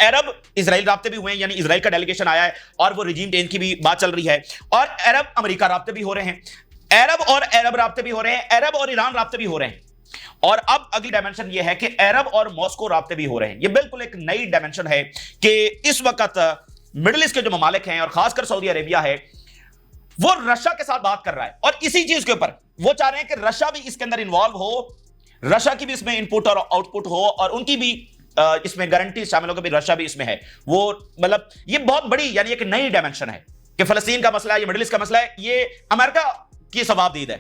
अरब Israel राब्ते भी हुए हैं, यानी इजराइल का डेलीगेशन आया है और वो रिजीम चेंज की भी बात चल रही है, और अरब अमेरिका राब्ते भी हो रहे हैं, अरब और अरब राब्ते भी हो रहे हैं, अरब और ईरान राब्ते भी हो रहे हैं, और अब अगली डायमेंशन ये है कि अरब और मॉस्को राब्ते भी हो रहे हैं। ये बिल्कुल एक नई डायमेंशन है कि इस वक्त मिडिल ईस्ट के जो ममालिक हैं और खासकर सऊदी अरेबिया है वो रशिया के साथ बात कर रहा है, और इसी चीज के ऊपर वो चाह रहे हैं कि रशिया भी इसके अंदर इन्वॉल्व हो, रशिया की भी इसमें इनपुट और आउटपुट हो, और उनकी भी इसमें गारंटी शामिल हो कि रशिया भी इसमें है। वो मतलब ये बहुत बड़ी यानी एक नई डायमेंशन है कि फलस्तीन का मसला है, ये मिडिल ईस्ट का मसला है, ये अमेरिका की सवाबदीद है,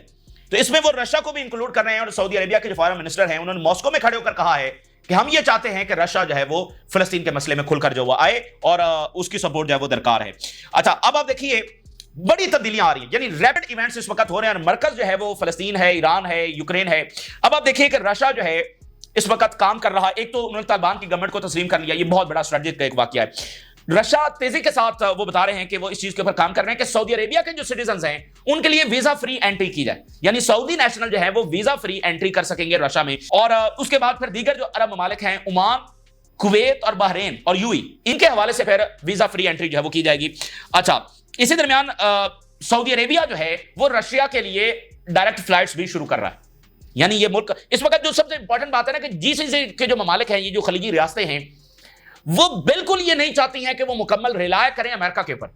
तो इसमें वो रशिया को भी इंक्लूड कर रहे हैं। और सऊदी अरेबिया के जो फॉरेन मिनिस्टर हैं उन्होंने मॉस्को में खड़े होकर कहा है कि हम ये चाहते हैं कि रशिया जो है वो फलस्तीन के मसले में खुलकर जो वो आए और उसकी सपोर्ट जो है वो दरकार है। अच्छा, अब आप देखिए बड़ी तब्दीलियां आ रही हैं, यानी रैपिड इवेंट्स इस वक्त हो रहे हैं, मरकज जो है वो फलस्तीन है, ईरान है, यूक्रेन है। अब आप देखिए कि रशिया जो है इस वक्त काम कर रहा है, एक तो उन्होंने तालिबान की गवर्नमेंट को तस्लीम कर लिया, ये बहुत बड़ा स्ट्रेटेजिक एक वाकया है। रशिया तेजी के साथ वो बता रहे हैं कि वो इस चीज के ऊपर काम कर रहे हैं कि सऊदी अरेबिया के जो सिटीजन हैं उनके लिए वीजा फ्री एंट्री की जाए, यानी सऊदी नेशनल जो है वो वीजा फ्री एंट्री कर सकेंगे रशिया में, और उसके बाद फिर दीगर जो अरब ममालिक हैं, ओमान, कुवैत और बहरीन और यूएई, इनके हवाले से फिर वीजा फ्री एंट्री जो है वो की जाएगी। अच्छा, इसी दरमियान सऊदी अरेबिया जो है वो रशिया के लिए डायरेक्ट फ्लाइट्स भी शुरू कर रहा है, यानी ये मुल्क इस वक्त जो सबसे इंपॉर्टेंट बात है ना कि जीसीसी के जो ममालिक हैं, ये जो खलीजी रियासतें हैं, वो बिल्कुल ये नहीं चाहती हैं कि वो मुकम्मल रिलाय करें अमेरिका के ऊपर।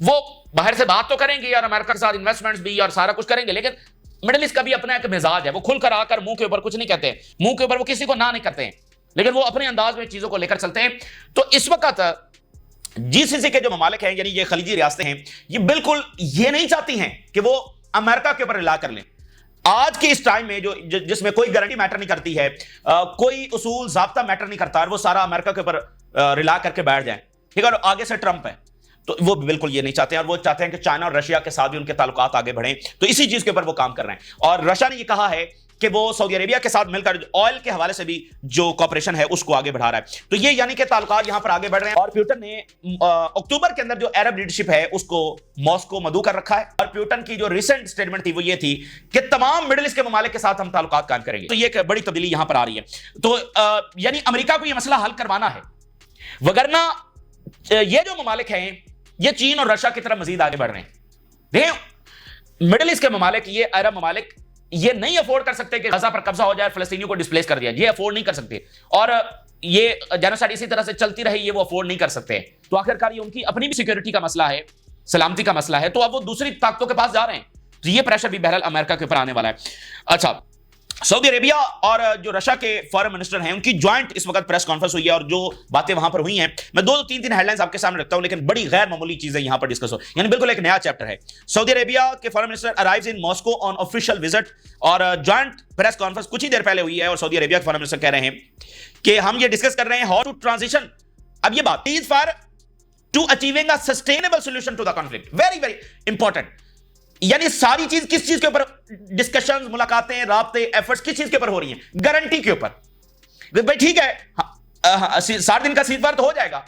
वो बाहर से बात तो करेंगे और अमेरिका के साथ इन्वेस्टमेंट्स भी और सारा कुछ करेंगे, लेकिन मिडिल ईस्ट का भी अपना एक मिजाज है, वो खुलकर आकर मुंह के ऊपर कुछ नहीं कहते हैं, मुंह के ऊपर वो किसी को ना नहीं करते हैं, लेकिन वो अपने अंदाज में चीजों को लेकर चलते हैं। तो इस वक्त जीसीसी के जो ममालिक हैं, यानी ये खलीजी रियासतें हैं, ये बिल्कुल ये नहीं चाहती हैं कि वो अमेरिका के ऊपर रिलाय कर लें। आज के इस टाइम में जो जिसमें कोई गारंटी मैटर नहीं करती है, कोई उसूल ज़ाब्ता मैटर नहीं करता, और वो सारा अमेरिका के ऊपर रिला करके बैठ जाएं, ठीक है, और आगे से ट्रंप है, तो वो बिल्कुल ये नहीं चाहते हैं, और वो चाहते हैं कि चाइना और रशिया के साथ भी उनके ताल्लुकात आगे बढ़ें। तो इसी चीज के ऊपर वो काम कर रहे हैं, और रशिया ने ये कहा है कि वो सऊदी अरेबिया के साथ मिलकर ऑयल के हवाले से भी जो कॉपरेशन है उसको आगे बढ़ा रहा है। तो ये यानी कि ताल्लुकात यहां पर आगे बढ़ रहे हैं। और प्यूटन ने अक्टूबर के अंदर जो अरब लीडरशिप है उसको मॉस्को मदऊ कर रखा है, और प्यूटन की जो रिसेंट स्टेटमेंट थी वो ये थी कि तमाम मिडिल ईस्ट के ममालिक के साथ हम ताल्लुकात कायम करेंगे। तो ये एक बड़ी तब्दीली यहां पर आ रही है। तो यानी अमेरिका को यह मसला हल करवाना है, वगरना ये जो ममालिक हैं ये चीन और रशिया की तरफ मजीद आगे बढ़ रहे हैं। देखें मिडिल ईस्ट के ममालिक, ये अरब ममालिक ये नहीं अफोर्ड कर सकते कि गजा पर कब्जा हो जाए, फलस्तीनियों को डिस्प्लेस कर दिया, ये अफोर्ड नहीं कर सकते, और ये जेनोसाइड इसी तरह से चलती रही, ये वो अफोर्ड नहीं कर सकते। तो आखिरकार ये उनकी अपनी भी सिक्योरिटी का मसला है, सलामती का मसला है, तो अब वो दूसरी ताकतों के पास जा रहे हैं, तो ये प्रेशर भी बहरहाल अमेरिका के ऊपर आने वाला है। अच्छा, सऊदी अरेबिया और जो रशिया के फॉरेन मिनिस्टर हैं उनकी ज्वाइंट इस वक्त प्रेस कॉन्फ्रेंस हुई है, और जो बातें वहां पर हुई हैं मैं दो तीन हेडलाइंस आपके सामने रखता हूं, लेकिन बड़ी गैर मामूली चीजें यहां पर डिस्कस हो, यानी बिल्कुल एक नया चैप्टर है। सऊदी अरेबिया के foreign minister arrives in Moscow on official visit, और ज्वाइंट प्रेस कॉन्फ्रेंस कुछ ही देर पहले हुई है, और सऊदी अरेबिया के फॉरेन मिनिस्टर कह रहे हैं कि हम ये डिस्कस कर रहे हैं हाउ टू ट्रांजिशन, अब ये बात is for to achieving a sustainable solution to the conflict, very very important. यानी सारी चीज किस चीज के ऊपर डिस्कशन, मुलाकातें, राब्ते, एफर्ट्स किस चीज के ऊपर हो रही हैं? गारंटी के ऊपर। भाई ठीक है 60 दिन का सीजफायर तो हो जाएगा,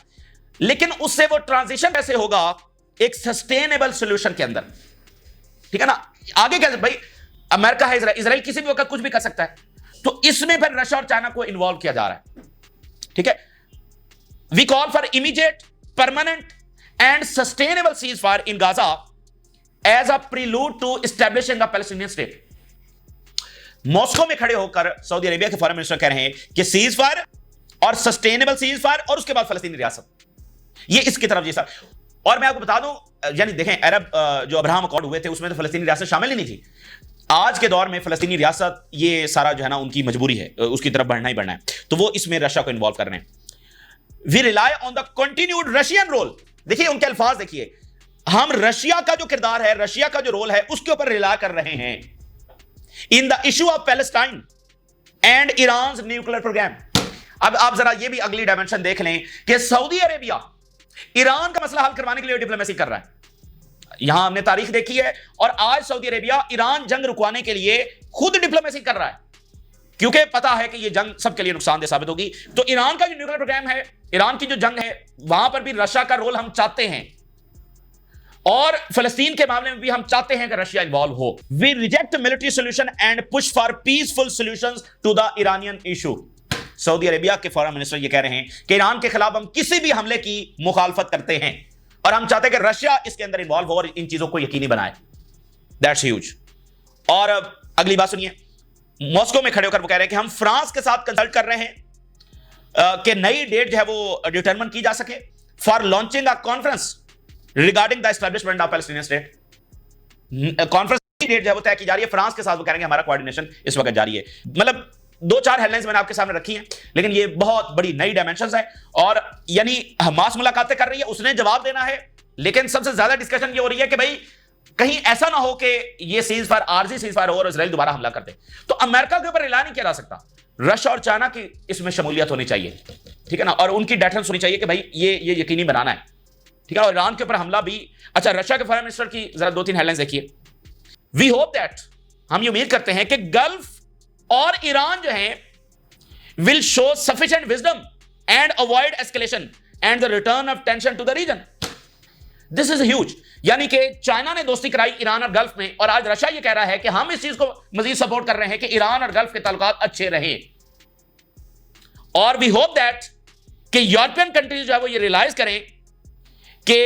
लेकिन उससे वो ट्रांजिशन कैसे होगा एक सस्टेनेबल सॉल्यूशन के अंदर, ठीक है ना? आगे कैसे? भाई अमेरिका है, इजराइल किसी भी वक्त कुछ भी कर सकता है, तो इसमें फिर रशिया और चाइना को इन्वॉल्व किया जा रहा है, ठीक है। We call for immediate, permanent and sustainable ceasefire in Gaza as a prelude to establishing a Palestinian state. Moscow में खड़े होकर सऊदी अरेबिया के फॉरेन मिनिस्टर कह रहे हैं कि सीज फायर और सस्टेनेबल सीज फायर, और उसके बाद फलस्तीनी रियासत, ये इसकी तरफ जैसा। और मैं आपको बता दूं, यानी देखें अरब जो अब्राहम अकॉर्ड हुए थे उसमें तो फलस्तीनी रियासत शामिल ही नहीं थी। आज के दौर में फलस्तीनी रियासत ये सारा जो है ना उनकी मजबूरी है, उसकी तरफ बढ़ना ही बढ़ना है, तो वो इसमें रशिया को इन्वॉल्व कर रहे हैं। We rely on the continued Russian role, देखिए उनके अल्फाज देखिए, हम रशिया का जो किरदार है, रशिया का जो रोल है उसके ऊपर रिला कर रहे हैं in the issue of Palestine and Iran nuclear programme. अब आप जरा ये भी अगली डायमेंशन देख लें कि सऊदी अरेबिया ईरान का मसला हल करवाने के लिए डिप्लोमेसी कर रहा है। यहां हमने तारीख देखी है, और आज सऊदी अरेबिया ईरान जंग रुकवाने के लिए खुद डिप्लोमेसी कर रहा है, क्योंकि पता है कि यह जंग सबके लिए नुकसानदेह साबित होगी। तो ईरान का जो न्यूक्लियर प्रोग्राम है, ईरान की जो जंग है, वहां पर भी रशिया का रोल हम चाहते हैं, और फलस्तीन के मामले में भी हम चाहते हैं कि रशिया इन्वॉल्व हो। We reject military solution and push for peaceful solutions to the Iranian issue. Saudi Arabia के फॉरेन मिनिस्टर ये कह रहे हैं कि ईरान के खिलाफ हम किसी भी हमले की मुखालफत करते हैं और हम चाहते हैं कि रशिया इसके अंदर इन्वॉल्व हो और इन चीजों को यकीनी बनाए। That's huge. और अगली बात सुनिए, मॉस्को में खड़े होकर वो कह रहे हैं कि हम फ्रांस के साथ कंसल्ट कर रहे हैं कि नई डेट जो है वो डिटरमिन की जा सके for launching a conference regarding the establishment of Palestinian state. Conference की डेट जो है वो तय की जा रही है फ्रांस के साथ। वो कह रहे हैं हमारा कोऑर्डिनेशन इस वक्त जारी है। मतलब 2-4 हेडलाइंस मैंने आपके सामने रखी हैं, लेकिन ये बहुत बड़ी नई डायमेंशंस है। और यानी हमास मुलाकातें कर रही है, उसने जवाब देना है, लेकिन सबसे ज्यादा डिस्कशन ये हो रही है कि भाई कहीं ऐसा ना हो कि ये सीज फायर आरजी सीज फायर हो और इजराइल दोबारा हमला कर दे। तो अमेरिका के ऊपर ऐलान नहीं किया जा सकता, रशिया और चाइना की इसमें शमूलियत होनी चाहिए, ठीक है ना, और उनकी डेटर्स होनी चाहिए कि भाई ये यकीनी बनाना है, ठीक है। और ईरान के ऊपर हमला भी। अच्छा, रशिया के फॉरेन मिनिस्टर की जरा 2-3 हेडलाइंस देखिए। वी होप दैट, हम ये उम्मीद करते हैं कि गल्फ और ईरान जो है will show sufficient wisdom and avoid escalation and the return of tension to the region. This is huge। यानी कि चाइना ने दोस्ती कराई ईरान और गल्फ में, और आज रशिया ये कह रहा है कि हम इस चीज को मजीद सपोर्ट कर रहे हैं कि ईरान और गल्फ के ताल्लुकात अच्छे रहे। और वी होप दैट कि यूरोपियन कंट्रीज जो है वो ये रियलाइज करें कि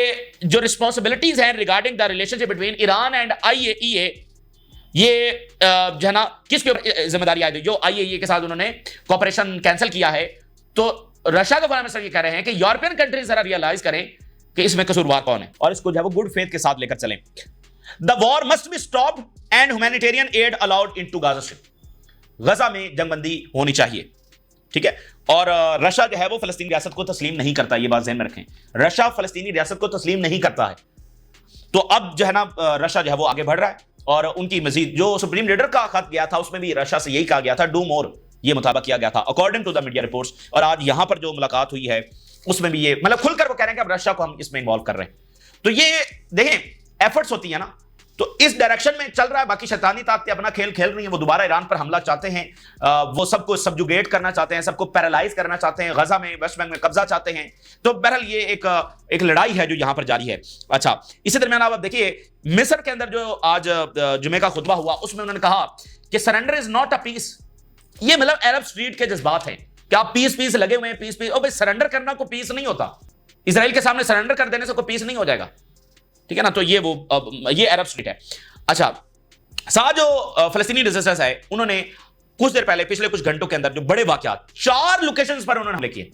जो रिस्पॉन्सिबिलिटीज हैं regarding the relationship between Iran and IAEA, ये जो है ना किसके ऊपर जिम्मेदारी आई थी, जो IAEA के साथ उन्होंने कॉपरेशन कैंसिल किया है। तो रशिया के फॉरेन मिनिस्टर ये कह रहे हैं कि यूरोपियन कंट्रीज जरा रियलाइज करें कि इसमें कसूरवार कौन है और इसको जो है वो गुड फेथ के साथ लेकर चलें। The war must be stopped and humanitarian aid allowed into Gaza strip. Gaza में जंगबंदी होनी चाहिए, ठीक है। और रशिया जो है वो फलस्तीनी रियासत को तस्लीम नहीं करता, ये बात ध्यान में रखें, रशिया फलस्तीनी रियासत को तस्लीम नहीं करता है। तो अब जो है ना रशिया जो है वो आगे बढ़ रहा है और उनकी मजीद जो सुप्रीम लीडर का खत गया था उसमें भी रशिया से यही कहा गया था, डू मोर, ये मुताबा किया गया था according to the media reports. और आज यहां पर जो मुलाकात हुई है उसमें भी ये मतलब खुलकर वो कह रहे हैं कि अब रशिया को हम इसमें इन्वॉल्व कर रहे हैं। तो ये देखें एफर्ट्स होती है ना, तो इस डायरेक्शन में चल रहा है। बाकी शैतानी ताकतें अपना खेल खेल रही हैं, वो दोबारा ईरान पर हमला चाहते हैं, वो सबको सब्जुगेट करना चाहते हैं, सबको पैरालाइज करना चाहते हैं, गजा में वेस्ट बैंक में कब्जा चाहते हैं। तो बहरहाल ये एक लड़ाई है जो यहां पर जारी है। अच्छा, इसी दरमियान आप देखिए मिस्र के अंदर जो आज जुमे का खुतबा हुआ उसमें उन्होंने कहा कि surrender is not a peace. ये मतलब अरब स्ट्रीट के जज्बात हैं कि आप पीस लगे हुए हैं, पीस ओ भाई सरेंडर करना कोई पीस नहीं होता। इसराइल के सामने सरेंडर कर देने से कोई पीस नहीं हो जाएगा, ठीक है ना। तो ये अरब स्ट्रीट है। अच्छा, साथ जो फलस्तीनी रेजिस्टेंस है उन्होंने कुछ देर पहले पिछले कुछ घंटों के अंदर जो बड़े वाकयात 4 लोकेशंस पर उन्होंने हमले किए,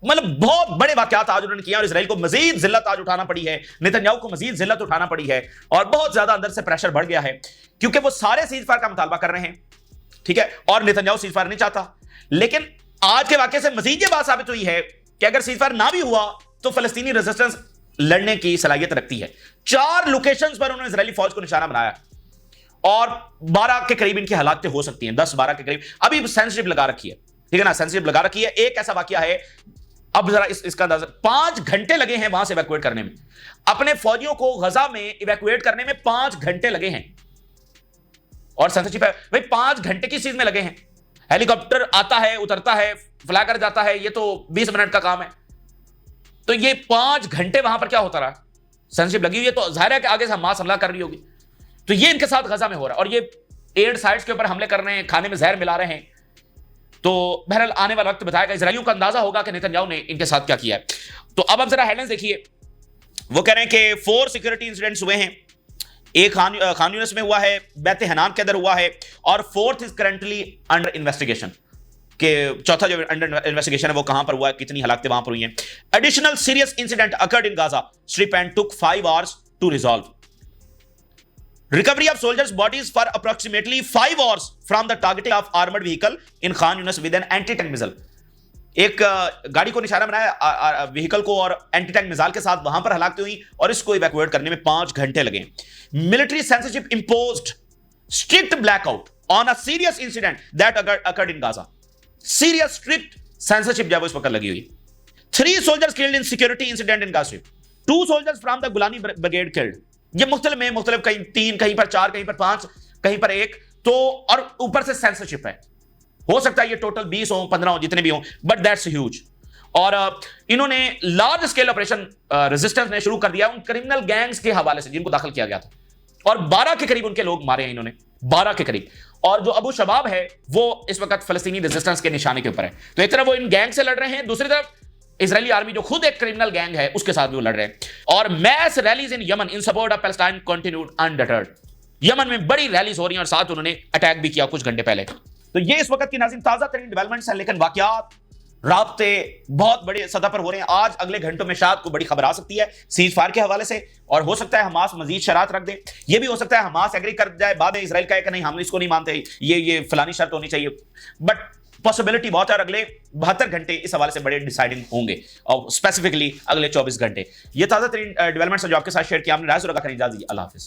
मतलब बहुत बड़े वाकयात आज उन्होंने किया और इसराइल को मजीद जिल्लत आज उठाना पड़ी है, नेतन्याहू को मजीद जिल्लत उठाना पड़ी है और बहुत ज्यादा अंदर से प्रेशर बढ़ गया है क्योंकि वो सारे सीज फायर का मुतालबा कर रहे हैं, ठीक है, और नेतन्याहू सीज फायर नहीं चाहता। लेकिन आज के वाकये से मजीद ये बात साबित हुई है कि अगर सीज फायर ना भी हुआ तो फलस्तीनी रेजिस्टेंस लड़ने की सलाहियत रखती है। 4 लोकेशंस पर उन्होंने इजरायली फौज को निशाना बनाया और 12 के करीब इनकी हालातें हो सकती हैं, 10-12 के करीब। अभी सेंसिटिव लगा रखी है, ठीक है ना, सेंसिटिव लगा रखी है। एक ऐसा वाकया है, अब जरा इसका अंदाजा, 5 घंटे लगे हैं वहां से इवैक्यूएट करने में, अपने फौजियों को गजा में इवैक्यूएट करने में 5 घंटे लगे हैं। और सेंसिटिव है भाई, 5 घंटे किस चीज में लगे हैं? हेलीकॉप्टर आता है, उतरता है, फ्लाई कर जाता है, ये तो 20 मिनट का काम है। तो ये 5 घंटे वहां पर क्या होता रहा? सेंसिटिव लगी हुई है, तो जाहिर है कि आगे से हमास हमला कर रही होगी। तो ये इनके साथ गजा में हो रहा है और ये एड साइट्स के ऊपर हमले कर रहे हैं, खाने में जहर मिला रहे हैं। तो बहरहाल आने वाला वक्त बताएगा, इजरायलियों का अंदाजा होगा कि नेतन्याहू ने इनके साथ क्या किया है। तो अब जरा हेडलाइंस देखिए, वो कह रहे हैं कि 4 सिक्योरिटी इंसिडेंट्स हुए हैं। एक खान यूनिस में हुआ है, बैत हनान के अंदर हुआ है और 4th is currently under investigation, के चौथा जो अंडर इन्वेस्टिगेशन है वो कहां पर हुआ है, कितनी हलाकतें वहां पर हुई हैं। Additional serious incident occurred in Gaza strip and took 5 hours to resolve. Recovery of soldiers' bodies for approximately 5 hours from the targeting of armored vehicle in Khan Yunis with an anti-tank missile। एक गाड़ी को निशाना बनाया vehicle को और anti tank missile के साथ वहां पर हलाकतें हुई और इसको इवैक्यूएट करने में 5 घंटे लगे। Military censorship imposed strict blackout on a serious incident that occurred in Gaza। Serious strict censorship जो है इस वक्त लगी हुई। 3 soldiers killed in security incident in Gaza। 2 soldiers from the Golani brigade killed। ये मुख्तलिफ कहीं 3, कहीं पर 4, कहीं पर 5, कहीं पर 1। तो और ऊपर से सेंसरशिप है, हो सकता है ये टोटल 20 हो, 15 हो, जितने भी हो, बट दैट्स ह्यूज। और इन्होंने लार्ज स्केल ऑपरेशन रेजिस्टेंस ने शुरू कर दिया उन क्रिमिनल गैंग्स के हवाले से जिनको दाखिल किया गया था और 12 के करीब उनके लोग मारे हैं इन्होंने, 12 के करीब। और जो अबू शबाब है वो इस वक्त फलस्तीनी रेजिस्टेंस के निशाने के ऊपर है। तो एक तरफ वो इन गैंग से लड़ रहे हैं, दूसरी तरफ इजरायली आर्मी जो खुद एक क्रिमिनल गैंग है उसके साथ भी वो लड़ रहे हैं। और mass rallies in Yemen in support of Palestine continued undeterred. Yemen में बड़ी रैलीज हो रही हैं और साथ उन्होंने अटैक भी किया कुछ घंटे पहले। तो ये इस वक्त की नाज़रीन ताजा तरीन डेवलपमेंट्स हैं, लेकिन वाकयात राब्ते बहुत बड़े सतह पर हो रहे हैं। आज अगले घंटों में शायद कोई बड़ी खबर आ सकती है सीज फायर के हवाले से, और हो सकता है हमास मजीद शरात रख दे। ये भी हो सकता है हमास एग्री कर जाए बाद में इजराइल का है कि नहीं हम इसको नहीं मानते, ये फलानी शर्त होनी चाहिए। बट पॉसिबिलिटी बहुत है और अगले 72 घंटे इस हवाले से बड़े डिसाइडिंग होंगे, और स्पेसिफिकली अगले 24 घंटे। ये ताजा तरीन डेवलपमेंट्स जो आपके साथ शेयर किया हमने। राय सुरगा करें इजाजत, अल्लाह हाफिज।